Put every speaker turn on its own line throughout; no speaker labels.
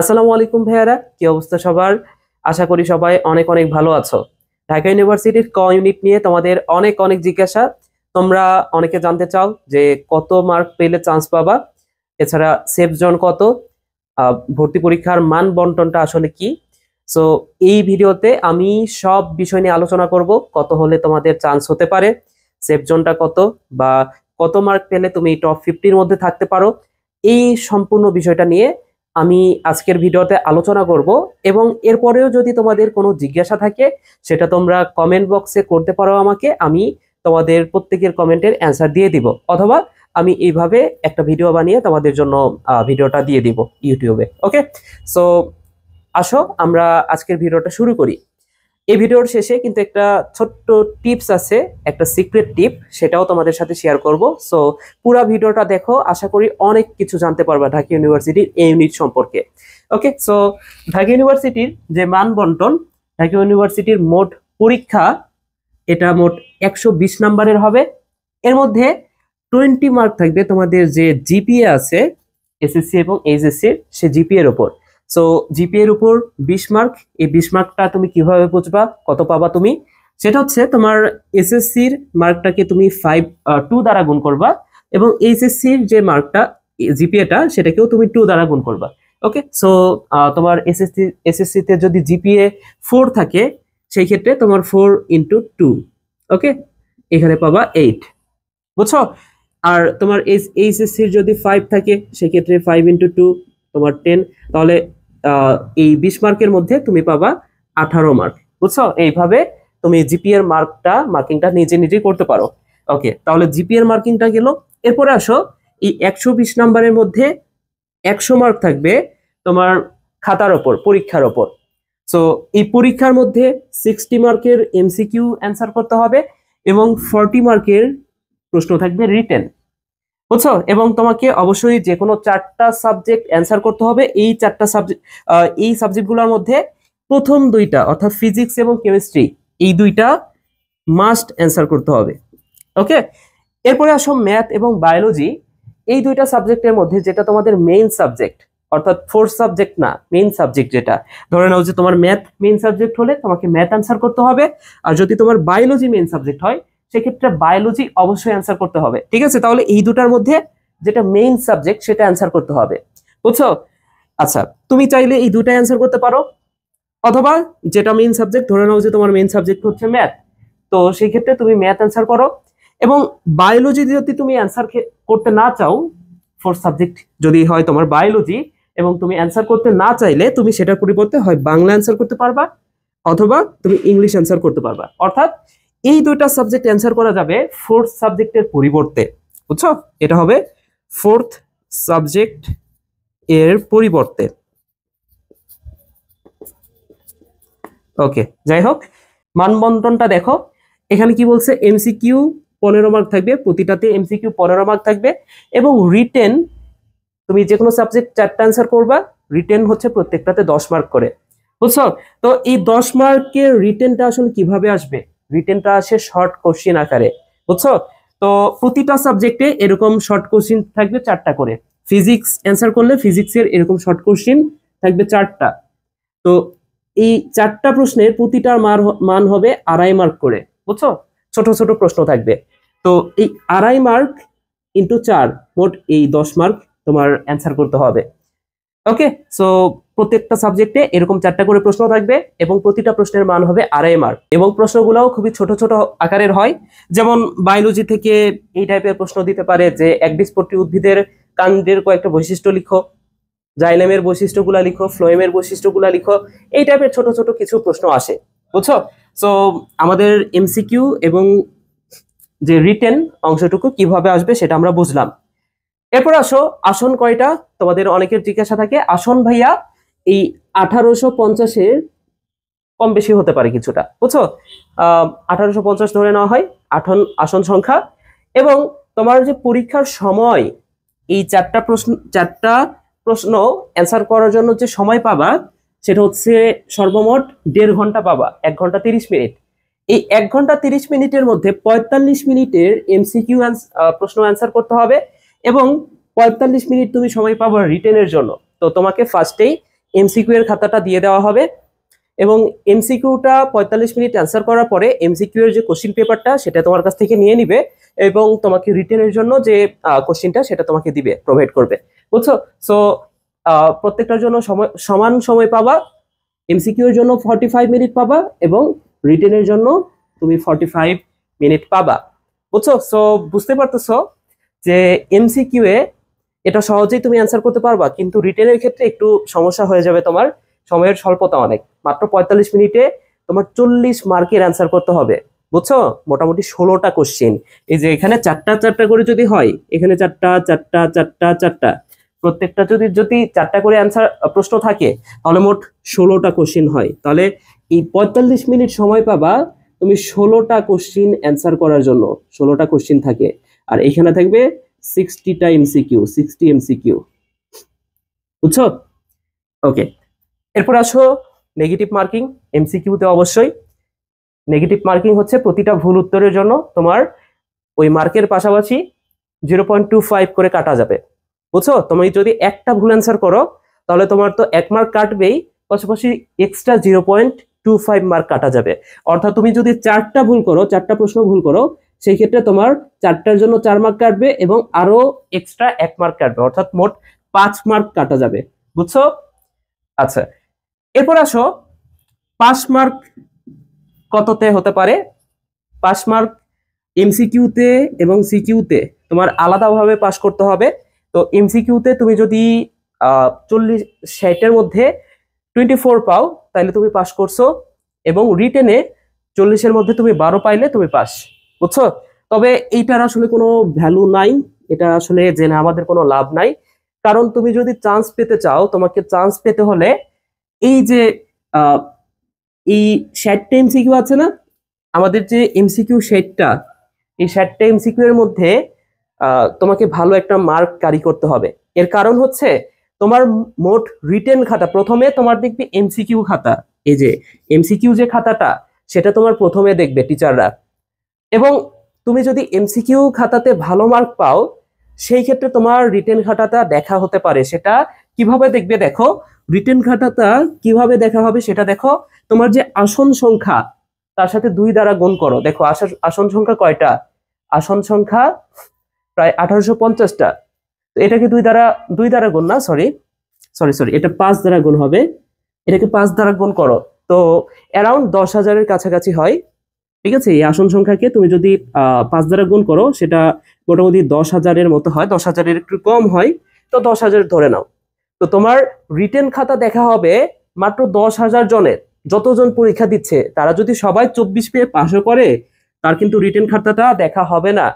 আসসালামু আলাইকুম ভাইয়ারা, কি অবস্থা সবার? আশা করি সবাই অনেক অনেক ভালো আছো। ঢাকা ইউনিভার্সিটির ক ইউনিট নিয়ে তোমাদের অনেক অনেক জিজ্ঞাসা। তোমরা অনেকে জানতে চাও যে কত মার্ক পেলে চান্স পাবা, এছাড়া সেফ জোন কত, ভর্তি পরীক্ষার মান বন্টনটা আসলে কি। সো এই ভিডিওতে আমি সব বিষয় নিয়ে আলোচনা করব, কত হলে তোমাদের চান্স হতে পারে, সেফ জোনটা কত, বা কত মার্ক পেলে তুমি টপ 50-র মধ্যে থাকতে পারো। এই সম্পূর্ণ বিষয়টা নিয়ে আমি আজকের ভিডিওতে আলোচনা করব। এবং এরপরেও যদি তোমাদের কোনো জিজ্ঞাসা থাকে সেটা তোমরা কমেন্ট বক্সে করতে পারো আমাকে, আমি তোমাদের প্রত্যেকের কমেন্টের অ্যান্সার দিয়ে দিব, অথবা আমি এইভাবে একটা ভিডিও বানিয়ে তোমাদের জন্য ভিডিওটা দিয়ে দিব ইউটিউবে। ওকে, সো আসো আমরা আজকের ভিডিওটা শুরু করি। এই ভিডিওর শেষে কিন্তু একটা ছোট্ট টিপস আছে, একটা সিক্রেট টিপ, সেটাও তোমাদের সাথে শেয়ার করব। সো পুরো ভিডিওটা দেখো, আশা করি অনেক কিছু জানতে পারবা ঢাকা ইউনিভার্সিটির এই ইউনিট সম্পর্কে। ওকে, সো ঢাকা ইউনিভার্সিটির যে মান বন্টন, ঢাকা ইউনিভার্সিটির মোট পরীক্ষা এটা মোট 120 নাম্বারের হবে। এর মধ্যে 20 মার্ক থাকবে তোমাদের যে জিপিএ আছে এসএসসি এবং এইচএসসি সে জিপিএ এর উপর। সো জিপিএ এর উপর 20 মার্ক। এই 20 মার্কটা তুমি কিভাবে বুঝবা কত পাবা তুমি? সেটা হচ্ছে তোমার এসএসসির মার্কটাকে তুমি 2 দ্বারা গুণ করবা, এবং এইচএসসির যে মার্কটা জিপিএটা সেটাকেও তুমি 2 দ্বারা গুণ করবা। ওকে, সো তোমার এসএসসিতে যদি জিপিএ 4 থাকে সেই ক্ষেত্রে তোমার 4 × 2, ওকে, এখানে পাবা 8, বুঝছো? আর তোমার এইচএসসির যদি 5 থাকে সেক্ষেত্রে 5 × 2 তোমার 10, তাহলে এই 20 মার্কের মধ্যে তুমি পাবা 18 মার্ক, বুঝছো? এইভাবে তুমি জিপিএর মার্কিংটা নিজে নিজেই করতে পারো। ওকে, তাহলে জিপিএর মার্কিংটা গেল। এরপরে আসো, এই 120 নাম্বারের মধ্যে 100 মার্ক থাকবে তোমার খাতার ওপর, পরীক্ষার ওপর। সো এই পরীক্ষার মধ্যে 60 মার্কের এমসিকিউ অ্যান্সার করতে হবে, এবং 40 মার্কের প্রশ্ন থাকবে রিটেন, বুঝছো? এবং তোমাকে অবশ্যই যে কোনো 4টা সাবজেক্ট অ্যান্সার করতে হবে। এই 4টা সাবজেক্ট, এই সাবজেক্টগুলোর মধ্যে প্রথম 2টা অর্থাৎ ফিজিক্স এবং কেমিস্ট্রি, এই 2টা মাস্ট অ্যান্সার করতে হবে। ওকে, এরপরে আসো ম্যাথ এবং বায়োলজি। এই 2টা সাবজেক্টের মধ্যে যেটা তোমাদের মেইন সাবজেক্ট, অর্থাৎ ফোর্থ সাবজেক্ট না, মেইন সাবজেক্ট, যেটা ধরে নাও যে তোমার ম্যাথ মেইন সাবজেক্ট হলে তোমাকে ম্যাথ অ্যান্সার করতে হবে। আর যদি তোমার বায়োলজি মেইন সাবজেক্ট হয় সেক্ষেত্রে বায়োলজি অবশ্যই অ্যান্সার করতে হবে। ঠিক আছে, তাহলে এই দুটার মধ্যে যেটা মেইন সাবজেক্ট সেটা অ্যান্সার করতে হবে, বুঝছো? আচ্ছা, তুমি চাইলে এই দুটাই অ্যান্সার করতে পারো, অথবা যেটা মেইন সাবজেক্ট, ধরে নাও যে তোমার মেইন সাবজেক্ট হচ্ছে ম্যাথ, তো সেই ক্ষেত্রে তুমি ম্যাথ অ্যান্সার করো। এবং বায়োলজি যদি তুমি অ্যান্সার করতে না চাও, ফোর্থ সাবজেক্ট যদি হয় তোমার বায়োলজি, এবং তুমি অ্যান্সার করতে না চাইলে তুমি সেটার পরিবর্তে হয় বাংলা অ্যান্সার করতে পারবা, অথবা তুমি ইংলিশ অ্যান্সার করতে পারবা। অর্থাৎ এই 2টা সাবজেক্ট অ্যান্সার করা যাবে ফোর্থ সাবজেক্টের পরিবর্তে, বুঝছো? এটা হবে ফোর্থ সাবজেক্ট এর পরিবর্তে। ওকে, যাই হোক, মানবন্টনটা দেখো। এখানে কি বলছে? এমসিকিউ 15 মার্ক থাকবে, প্রতিটাতে এমসিকিউ 15 মার্ক থাকবে, এবং রিটেন তুমি যে কোনো সাবজেক্ট 4টা অ্যান্সার করবা, রিটেন হচ্ছে প্রত্যেকটাতে 10 মার্ক করে, বুঝছো? তো এই 10 মার্কের রিটেনটা আসলে কিভাবে আসবে? রিটেনটা আসে শর্ট কোশ্চিন আকারে, বুঝছো? তো প্রতিটা সাবজেক্টে এরকম শর্ট কোশ্চিন থাকবে 4টা করে। ফিজিক্স অ্যান্সার করলে ফিজিক্সের এরকম শর্ট কোশ্চিন থাকবে 4টা। তো এই 4টা প্রশ্নের প্রতিটার মান হবে 2.5 মার্ক করে, বুঝছো? ছোট ছোট প্রশ্ন থাকবে। তো এই 2.5 মার্ক ইন্টু 4, মোট এই 10 মার্ক তোমার অ্যান্সার করতে হবে। ওকে, সো প্রত্যেকটা সাবজেক্টে এরকম 4টা করে প্রশ্ন থাকবে, এবং প্রতিটা প্রশ্নের মান হবে 2.5 মার্ক, এবং প্রশ্নগুলোও খুবই ছোট ছোট আকারের হয়। যেমন বায়োলজি থেকে এই টাইপের প্রশ্ন দিতে পারে যে একবীজপত্রী উদ্ভিদের কাণ্ডের কয়েকটা বৈশিষ্ট্য লিখো, জাইলেমের বৈশিষ্ট্যগুলা লিখো, ফ্লোয়েমের বৈশিষ্ট্যগুলা লিখো, এই টাইপের ছোট ছোট কিছু প্রশ্ন আসে, বুঝছো? সো আমাদের এমসিকিউ এবং যে রিটেন অংশটুকু কিভাবে আসবে সেটা আমরা বুঝলাম। এরপর আসো, আসন কয়টা? তোমাদের অনেকের জিজ্ঞাসা থাকে, আসন ভাইয়া এই 1850-এর কম বেশি হতে পারে কিছুটা, বুঝছো? 1850 ধরে নেওয়া হয় আসন সংখ্যা। এবং তোমার যে পরীক্ষার সময়, এই 4টা প্রশ্ন অ্যান্সার করার জন্য যে সময় পাবা সেটা হচ্ছে সর্বমোট 1.5 ঘন্টা পাবা, 1 ঘন্টা 30 মিনিট। এই 1 ঘন্টা 30 মিনিটের মধ্যে 45 মিনিটের এমসিকিউ প্রশ্ন অ্যান্সার করতে হবে, এবং 45 মিনিট তুমি সময় পাবো রিটেনের জন্য। তো তোমাকে ফার্স্টেই এমসিকিউ এর খাতাটা দিয়ে দেওয়া হবে এবং এমসিকিউটা 45 মিনিট অ্যান্সার করার পরে এমসিকিউ এর যে কোশ্চিন পেপারটা সেটা তোমার কাছ থেকে নিয়ে নিবে এবং তোমাকে রিটেনের জন্য যে কোশ্চিনটা সেটা তোমাকে দিবে, প্রোভাইড করবে, বুঝছো? সো প্রত্যেকটার জন্য সমান সময় পাবা। এমসিকিউ এর জন্য 45 মিনিট পাবা এবং রিটেনের জন্য তুমি 45 মিনিট পাবা, বুঝছো? সো বুঝতে পারতেছো যে এমসিকিউ এ এটা সহজেই তুমি অ্যান্সার করতে পারবা, কিন্তু রিটেনের ক্ষেত্রে একটু সমস্যা হয়ে যাবে। তোমার সময়ের স্বল্পতা অনেক, মাত্র 45 মিনিটে তোমার 40 মার্কের অ্যান্সার করতে হবে, বুঝছো? মোটামুটি 16টা কোশ্চেন। এই যে এখানে চারটা চারটা করে যদি হয়, এখানে চারটা চারটা চারটা চারটা, প্রত্যেকটা যদি যদি চারটা করে অ্যান্সার প্রশ্ন থাকে তাহলে মোট 16টা কোশ্চেন হয়। তাহলে এই 45 মিনিট সময় পাবা তুমি 16টা কোশ্চেন অ্যান্সার করার জন্য। 16টা কোশ্চেন থাকে আর এখানে থাকবে 60টা এমসিকিউ, 60 এমসিকিউ, বুঝছো? ওকে, এরপর আসো নেগেটিভ মার্কিং। এমসিকিউতে অবশ্যই নেগেটিভ মার্কিং হচ্ছে প্রতিটা ভুল উত্তরের জন্য তোমার ওই মার্কের পাশাপাশি 0.25 করে কাটা যাবে, বুঝছো? তুমি যদি একটা ভুল অ্যান্সার করো তাহলে তোমার তো 1 মার্ক কাটবেই, পাশাপাশি এক্সট্রা 0.25 মার্ক কাটা যাবে। অর্থাৎ তুমি যদি 4টা ভুল করো, 4টা প্রশ্ন ভুল করো, সেই ক্ষেত্রে তোমার 4টার জন্য 4 মার্ক কাটবে এবং আরো এক্সট্রা 1 মার্ক কাটবে, অর্থাৎ মোট 5 মার্ক কাটা যাবে, বুঝছো? আচ্ছা, এরপর আসো পাস মার্ক কততে হতে পারে। পাস মার্ক এমসিকিউতে এবং সিকিউতে তোমার আলাদাভাবে পাস করতে হবে। তো এমসিকিউতে তুমি যদি 40-60-এর মধ্যে 24 পাও তাহলে তুমি পাস করছো, এবং রিটেনে 40-এর মধ্যে তুমি 12 পাইলে তুমি পাস, বুঝছো? তবে এইটার আসলে কোনো ভ্যালু নাই, এটা আসলে জেনে আমাদের কোনো লাভ নাই। কারণ তুমি যদি চান্স পেতে চাও, তোমাকে চান্স পেতে হলে এই যে এই 60টা এমসিকিউ আছে না, আমাদের যে এমসিকিউ সেটটা, এই 60টা এমসিকিউ এর মধ্যে তোমাকে ভালো একটা মার্ক ক্যারি করতে হবে। এর কারণ হচ্ছে তোমার মোট রিটেন খাতা, প্রথমে তোমার দেখবে এমসিকিউ খাতা, এই যে এমসিকিউ যে খাতাটা সেটা তোমার প্রথমে দেখবে টিচাররা, এবং তুমি যদি এমসিকিউ খাতাতে ভালো মার্ক পাও সেই ক্ষেত্রে তোমার রিটেন খাতাটা দেখা হতে পারে। সেটা কিভাবে দেখবে দেখো, রিটেন খাতাটা কিভাবে দেখা হবে সেটা দেখো, তোমার যে আসন সংখ্যা তার সাথে 2 দ্বারা গুণ করো। দেখো আসন সংখ্যা কয়টা, আসন সংখ্যা প্রায় 1850টা। তো এটাকে 2 দ্বারা গুণ না, সরি, এটা 5 দ্বারা গুণ হবে। এটাকে 5 দ্বারা গুণ করো, তো অ্যারাউন্ড 10,000-এর কাছাকাছি হয়, ঠিক আছে? এই আসন সংখ্যাকে তুমি যদি 5 দ্বারা গুণ করো সেটা মোটামুটি 10,000-এর মতো হয়, 10,000-এর একটু কম হয়, তো 10,000 ধরে নাও। তো তোমার রিটেন খাতা দেখা হবে মাত্র 10,000 জনের, যতজন পরীক্ষা দিচ্ছে তারা যদি সবাই 24 পেয়ে পাশও করে, তার কিন্তু রিটেন খাতাটা দেখা হবে না।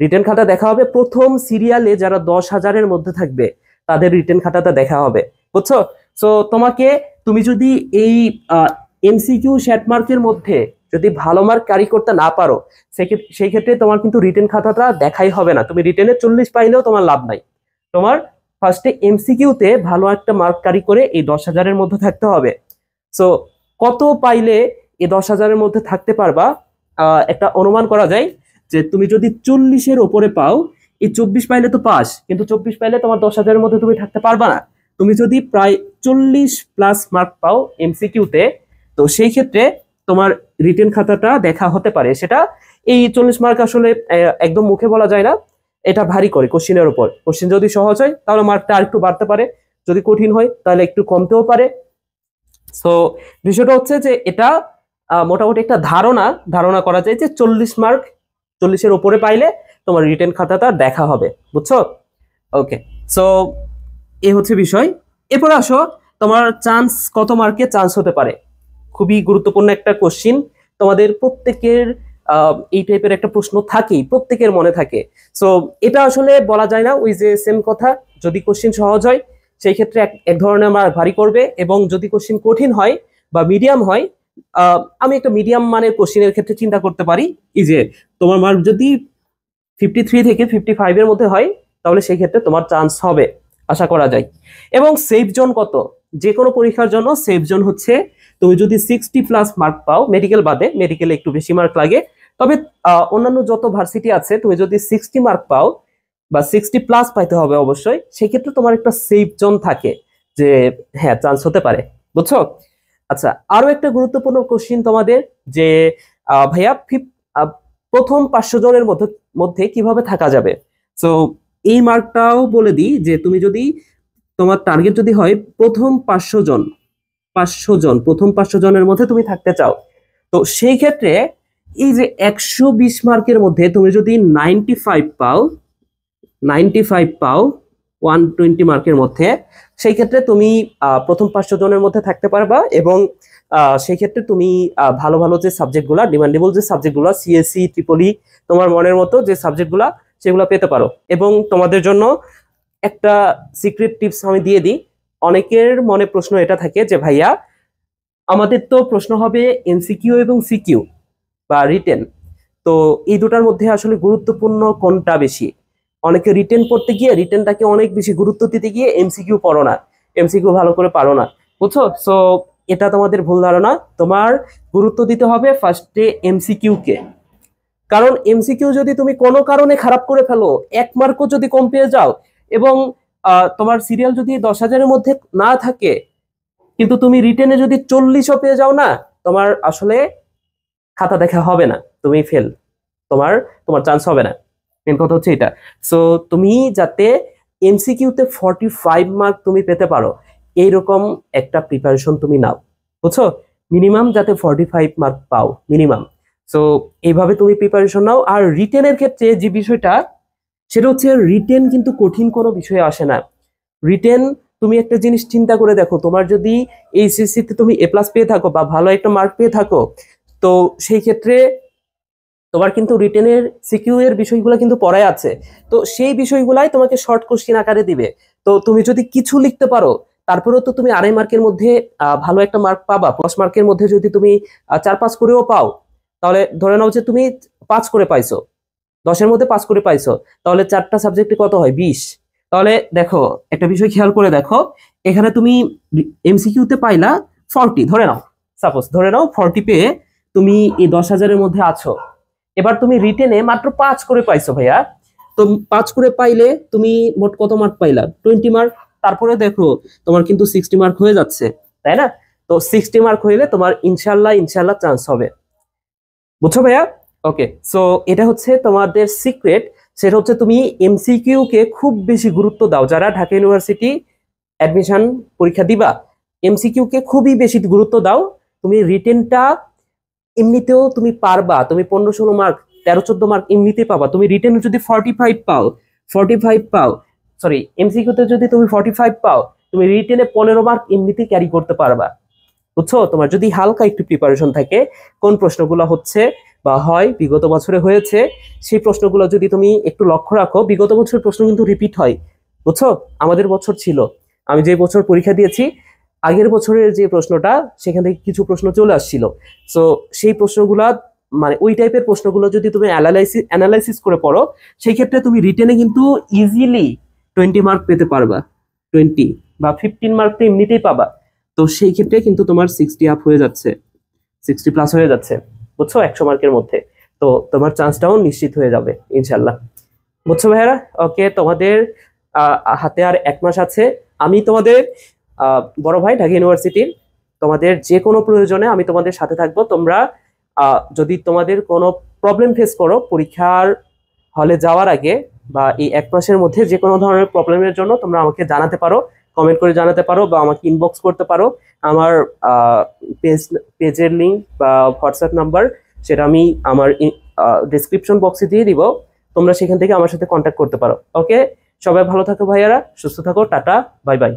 রিটেন খাতা দেখা হবে প্রথম সিরিয়ালে যারা 10,000-এর মধ্যে থাকবে তাদের রিটেন খাতাটা দেখা হবে, বুঝছো? সো তুমি যদি এই এমসিকিউ শেড মার্কের মধ্যে যদি ভালো মার্ক ক্যারি করতে না পারো, সেই ক্ষেত্রে তোমার কিন্তু রিটেন খাতাটা দেখাই হবে না। তুমি রিটেনে 40 পাইলেও তোমার লাভ নাই। তোমার ফার্স্টে এমসিকিউতে ভালো একটা মার্ক ক্যারি করে এই 10,000-এর মধ্যে থাকতে হবে। সো কত পাইলে এই 10,000-এর মধ্যে থাকতে পারবা, একটা অনুমান করা যায় যে তুমি যদি 40-এর ওপরে পাও, এই 24 পাইলে তো পাস, কিন্তু 24 পাইলে তোমার 10,000-এর মধ্যে তুমি থাকতে পারবা না। তুমি যদি প্রায় 40+ মার্ক পাও এমসিকিউতে, তো সেই ক্ষেত্রে তোমার রিটেন খাতাটা দেখা হতে পারে। সেটা এই 40 মার্ক আসলে একদম মুখে বলা যায় না, এটা ভারী করে কোশ্চিনের উপর। কোশ্চিন যদি সহজ হয় তাহলে মার্কটা আর একটু বাড়তে পারে, যদি কঠিন হয় তাহলে একটু কমতেও পারে। সো বিষয়টা হচ্ছে যে এটা মোটামুটি একটা ধারণা করা যায় যে 40 মার্ক, 40-এর উপরে পাইলে তোমার রিটেন খাতাটা দেখা হবে, বুঝছো? ওকে, সো এই হচ্ছে বিষয়। এরপর আসো তোমার চান্স, কত মার্কে চান্স হতে পারে। খুবই গুরুত্বপূর্ণ একটা কোশ্চিন, তোমাদের প্রত্যেকের এই টাইপের একটা প্রশ্ন থাকেই, প্রত্যেকের মনে থাকে। সো এটা আসলে বলা যায় না, ওই যে সেম কথা, যদি কোশ্চিন সহজ হয় সেই ক্ষেত্রে এক ধরনের মার্ক ভারী করবে, এবং যদি কোশ্চিন কঠিন হয় বা মিডিয়াম হয়, আমি একটা মিডিয়াম মানের কোশ্চিনের ক্ষেত্রে চিন্তা করতে পারি, এই যে তোমার মার্ক যদি 53 থেকে 55-এর মধ্যে হয় তাহলে সেই ক্ষেত্রে তোমার চান্স হবে, আশা করা যায়। এবং সেফ জোন কত, যে কোনো পরীক্ষার জন্য সেফ জোন হচ্ছে তুমি যদি 60+ মার্ক পাও, মেডিকেল বাদে, মেডিকেলে একটু বেশি মার্ক লাগে, তবে অন্যান্য যত ভার্সিটি আছে তুমি যদি 60 মার্ক পাও বা 60+ পাইতে হবে অবশ্যই, সেক্ষেত্রে তোমার একটা সেফ জোন থাকে যে হ্যাঁ চান্স হতে পারে, বুঝছো? আচ্ছা, আরো একটা গুরুত্বপূর্ণ কোশ্চিন তোমাদের যে ভাইয়া প্রথম 500 জনের মধ্যে মধ্যে কিভাবে থাকা যাবে। সো এই মার্কটাও বলে দিই যে তুমি যদি তোমার টার্গেট যদি হয় প্রথম 500 জন প্রথম 500 জনের মধ্যে তুমি থাকতে চাও, তো সেই ক্ষেত্রে এই যে 120 মার্কের মধ্যে তুমি যদি 95 পাও, 95 পাও 120 মার্কের মধ্যে, সেই ক্ষেত্রে তুমি প্রথম 500 জনের মধ্যে থাকতে পারবা। এবং সেই ক্ষেত্রে তুমি ভালো ভালো যে সাবজেক্টগুলো, ডিমান্ডেবল যে সাবজেক্টগুলো, সিএসসি ট্রিপলি, তোমার মনের মতো যে সাবজেক্টগুলো সেগুলো পেতে পারো। এবং তোমাদের জন্য একটা সিক্রেট টিপস আমি দিয়ে দিই। অনেকের মনে প্রশ্ন এটা থাকে যে ভাইয়া আমাদের তো প্রশ্ন হবে এমসিকিউ এবং সিকিউ বা রিটেন, তো এই দুটার মধ্যে আসলে গুরুত্বপূর্ণ কোনটা বেশি? অনেকে রিটেন পড়তে গিয়ে রিটেনটাকে অনেক বেশি গুরুত্ব দিতে গিয়ে এমসিকিউ পড়ো না, এমসিকিউ ভালো করে পারো না, বুঝছো? সো এটা তোমাদের ভুল ধারণা। তোমার গুরুত্ব দিতে হবে ফার্স্টে এমসিকিউ কে, কারণ এমসিকিউ যদি তুমি কোনো কারণে খারাপ করে ফেলো, 1 মার্কও যদি কম পেয়ে যাও, এবং তোমার সিরিয়াল যদি 10,000-এর মধ্যে না থাকে, কিন্তু তুমি রিটেনে যদি 40ও পেয়ে যাও না, তোমার আসলে খাতা দেখা হবে না, তুমি ফেল, তোমার তোমার চান্স হবে না। মেন কথা হচ্ছে এটা। সো তুমি যাতে এমসিকিউতে 45 মার্ক তুমি পেতে পারো, এইরকম একটা প্রিপারেশন তুমি নাও, বুঝছো? মিনিমাম যাতে 45 মার্ক পাও মিনিমাম। সো এইভাবে তুমি প্রিপারেশন নাও। আর রিটেনের ক্ষেত্রে যে বিষয়টা, সেটা হচ্ছে রিটেন কিন্তু কঠিন কোনো বিষয় আসে না। রিটেন তুমি একটা জিনিস চিন্তা করে দেখো, তোমার যদি এইচএসসি তে তুমি A+ পেয়ে থাকো বা ভালো একটা মার্ক পেয়ে থাকো, তো সেই ক্ষেত্রে তোমার কিন্তু রিটেনের সিকিউ এর বিষয়গুলো কিন্তু পড়ায় আছে, তো সেই বিষয়গুলাই তোমাকে শর্ট কোশ্চিন আকারে দিবে। তো তুমি যদি কিছু লিখতে পারো, তারপরেও তো তুমি 2.5 মার্কের মধ্যে ভালো একটা মার্ক পাবা। 10 মার্কের মধ্যে যদি তুমি 4-5 করেও পাও, তাহলে ধরে নাও যে তুমি 5 করে পাইছো, 10-এর মধ্যে 5 করে পাইছো, তাহলে 4টা সাবজেক্টে কত হয়? 20। তাহলে দেখো একটা বিষয় খেয়াল করে দেখো, এখানে তুমি এমসিকিউতে পাইলা 40, ধরে নাও, সাপোজ ধরে নাও 40 পেয়ে তুমি এই 10,000-এর মধ্যে আছো। এবার তুমি রিটেনে মাত্র 5 করে পাইছো ভাইয়া, তো 5 করে পাইলে তুমি মোট কত মার্ক পাইলা? 20 মার্ক। তারপরে দেখো তোমার কিন্তু 60 মার্ক হয়ে যাচ্ছে, তাই না? তো 60 মার্ক হইলে তোমার ইনশাল্লাহ ইনশাল্লাহ চান্স হবে, বুঝছো ভাইয়া? ওকে, সো এটা হচ্ছে তোমাদের সিক্রেট। সেটা হচ্ছে তুমি এমসিকিউ কে খুব বেশি গুরুত্ব দাও। যারা ঢাকা ইউনিভার্সিটি অ্যাডমিশন পরীক্ষা দিবা, এমসিকিউ কে খুবই বেশি গুরুত্ব দাও। তুমি রিটেনটা এমনিতেও তুমি পারবা, তুমি 15-16 মার্ক, 13-14 মার্ক এমনিতেই পাবা। তুমি রিটেনে যদি 45 পাও, 45 পাও, সরি এমসিকিউতে যদি তুমি 45 পাও, তুমি রিটেনে 15 মার্ক এমনিতেই ক্যারি করতে পারবা, বুঝছো? তোমার যদি হালকা একটু প্রিপারেশন থাকে, কোন প্রশ্নগুলো হচ্ছে বা হয় বিগত বছরে হয়েছে, সেই প্রশ্নগুলো যদি তুমি একটু লক্ষ্য রাখো, বিগত বছরের প্রশ্ন কিন্তু রিপিট হয়, বুঝছো? আমাদের বছর ছিল, আমি যে বছর পরীক্ষা দিয়েছি, আগের বছরের যে প্রশ্নটা, সেখান থেকে কিছু প্রশ্ন চলে আসছিল। সো সেই প্রশ্নগুলা, মানে ওই টাইপের প্রশ্নগুলো যদি তুমি অ্যানালাইসিস করে পড়ো, সেই ক্ষেত্রে তুমি রিটেনে কিন্তু ইজিলি 20 মার্ক পেতে পারবা, 20 বা 15 মার্ক তো এমনিতেই পাবা। তো সেই ক্ষেত্রে কিন্তু তোমার 60 আপ হয়ে যাচ্ছে, 60+ হয়ে যাচ্ছে, বুঝছো? 100 মার্কের মধ্যে। তো তোমার চান্সটাও নিশ্চিত হয়ে যাবে ইনশাল্লাহ, বুঝছো ভাইয়ারা? ওকে, তোমাদের হাতে আর 1 মাস আছে। আমি তোমাদের বড় ভাই ঢাকা ইউনিভার্সিটির, তোমাদের যে কোনো প্রয়োজনে আমি তোমাদের সাথে থাকবো। তোমরা যদি তোমাদের কোনো প্রবলেম ফেস করো পরীক্ষার হলে যাওয়ার আগে বা এই 1 মাসের মধ্যে, যে কোনো ধরনের প্রবলেমের জন্য তোমরা আমাকে জানাতে পারো, কমেন্ট করে জানাতে পারো, বা আমাকে ইনবক্স করতে পারো। আমার পেজের লিঙ্ক বা হোয়াটসঅ্যাপ নাম্বার, সেটা আমি আমার ডিসক্রিপশন বক্সে দিয়ে দিব, তোমরা সেখান থেকে আমার সাথে কন্ট্যাক্ট করতে পারো। ওকে, সবাই ভালো থাকো ভাইয়ারা, সুস্থ থাকো, টাটা, বাই বাই।